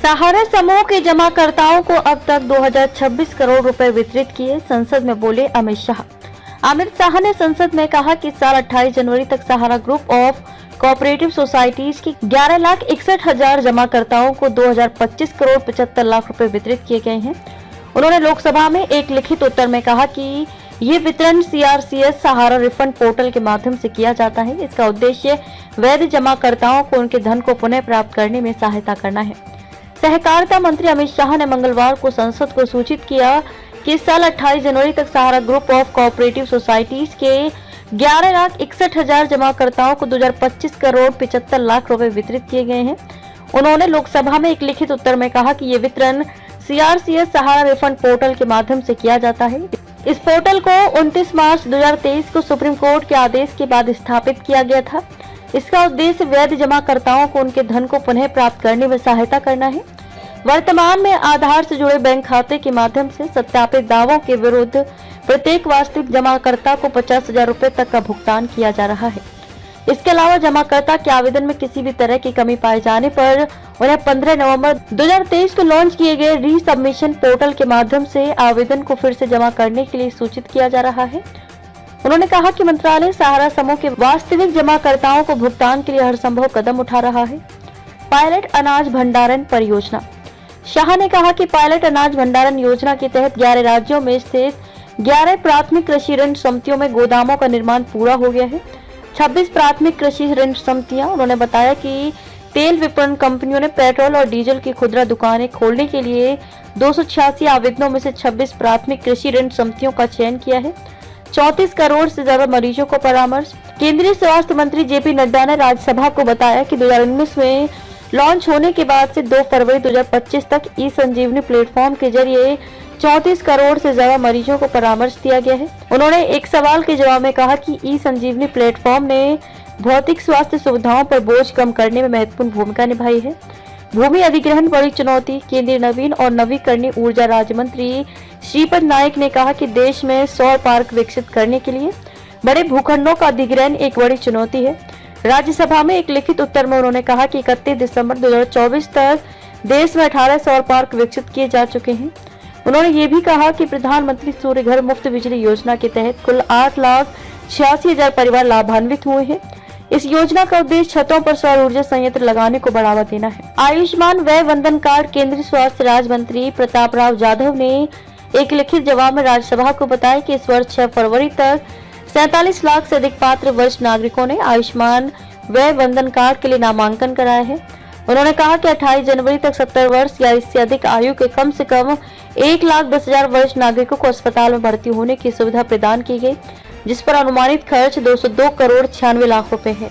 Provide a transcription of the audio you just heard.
सहारा समूह के जमाकर्ताओं को अब तक 2026 करोड़ रुपए वितरित किए, संसद में बोले अमित शाह। अमित शाह ने संसद में कहा कि साल 28 जनवरी तक सहारा ग्रुप ऑफ कोऑपरेटिव सोसाइटीज की 11,61,000 जमाकर्ताओं को 2025 करोड़ 75 लाख रुपए वितरित किए गए हैं। उन्होंने लोकसभा में एक लिखित उत्तर में कहा कि ये वितरण CRCS सहारा रिफंड पोर्टल के माध्यम से किया जाता है। इसका उद्देश्य वैध जमाकर्ताओं को उनके धन को पुनः प्राप्त करने में सहायता करना है। सहकारिता मंत्री अमित शाह ने मंगलवार को संसद को सूचित किया कि इस साल 28 जनवरी तक सहारा ग्रुप ऑफ कोऑपरेटिव सोसाइटीज के 11,61,000 जमाकर्ताओं को 2025 करोड़ 75 लाख रुपए वितरित किए गए हैं। उन्होंने लोकसभा में एक लिखित उत्तर में कहा कि ये वितरण CRCS सहारा रिफंड पोर्टल के माध्यम से किया जाता है। इस पोर्टल को 29 मार्च 2023 को सुप्रीम कोर्ट के आदेश के बाद स्थापित किया गया था। इसका उद्देश्य वैध जमाकर्ताओं को उनके धन को पुनः प्राप्त करने में सहायता करना है। वर्तमान में आधार से जुड़े बैंक खाते के माध्यम से सत्यापित दावों के विरुद्ध प्रत्येक वास्तविक जमाकर्ता को 50,000 रुपए तक का भुगतान किया जा रहा है। इसके अलावा जमाकर्ता के आवेदन में किसी भी तरह की कमी पाए जाने पर उन्हें 15 नवंबर 2023 को लॉन्च किए गए री सबमिशन पोर्टल के माध्यम से आवेदन को फिर से जमा करने के लिए सूचित किया जा रहा है। उन्होंने कहा कि मंत्रालय सहारा समूह के वास्तविक जमाकर्ताओं को भुगतान के लिए हर संभव कदम उठा रहा है। पायलट अनाज भंडारण परियोजना। शाह ने कहा कि पायलट अनाज भंडारण योजना के तहत 11 राज्यों में स्थित 11 प्राथमिक कृषि ऋण समितियों में गोदामों का निर्माण पूरा हो गया है। 26 प्राथमिक कृषि ऋण समितियां। उन्होंने बताया कि तेल विपणन कंपनियों ने पेट्रोल और डीजल की खुदरा दुकानें खोलने के लिए 286 आवेदनों में से 26 प्राथमिक कृषि ऋण समितियों का चयन किया है। 34 करोड़ से ज्यादा मरीजों को परामर्श। केंद्रीय स्वास्थ्य मंत्री JP नड्डा ने राज्यसभा को बताया कि 2019 में लॉन्च होने के बाद से 2 फरवरी 2025 तक ई-संजीवनी प्लेटफॉर्म के जरिए 34 करोड़ से ज्यादा मरीजों को परामर्श दिया गया है। उन्होंने एक सवाल के जवाब में कहा कि ई-संजीवनी प्लेटफॉर्म ने भौतिक स्वास्थ्य सुविधाओं पर बोझ कम करने में महत्वपूर्ण भूमिका निभाई है। भूमि अधिग्रहण बड़ी चुनौती। केंद्रीय नवीन और नवीकरणीय ऊर्जा राज्य मंत्री श्रीपद नाइक ने कहा कि देश में सौर पार्क विकसित करने के लिए बड़े भूखंडों का अधिग्रहण एक बड़ी चुनौती है। राज्यसभा में एक लिखित उत्तर में उन्होंने कहा कि 31 दिसंबर 2024 तक देश में 18 सौर पार्क विकसित किए जा चुके हैं। उन्होंने ये भी कहा कि प्रधानमंत्री सूर्य घर मुफ्त बिजली योजना के तहत कुल 8,86,000 परिवार लाभान्वित हुए हैं। इस योजना का उद्देश्य छतों पर सौर ऊर्जा संयंत्र लगाने को बढ़ावा देना है। आयुष्मान व्यय वंदन कार्ड। केंद्रीय स्वास्थ्य राज्य मंत्री प्रताप राव जाधव ने एक लिखित जवाब में राज्यसभा को बताया कि इस वर्ष 6 फरवरी तक 47 लाख से अधिक पात्र वरिष्ठ नागरिकों ने आयुष्मान व्यय वंदन कार्ड के लिए नामांकन कराया है। उन्होंने कहा कि 28 जनवरी तक 70 वर्ष या इससे अधिक आयु के कम से कम 1,10,000 वरिष्ठ नागरिकों को अस्पताल में भर्ती होने की सुविधा प्रदान की गई, जिस पर अनुमानित खर्च 202 करोड़ 96 लाख रुपए है।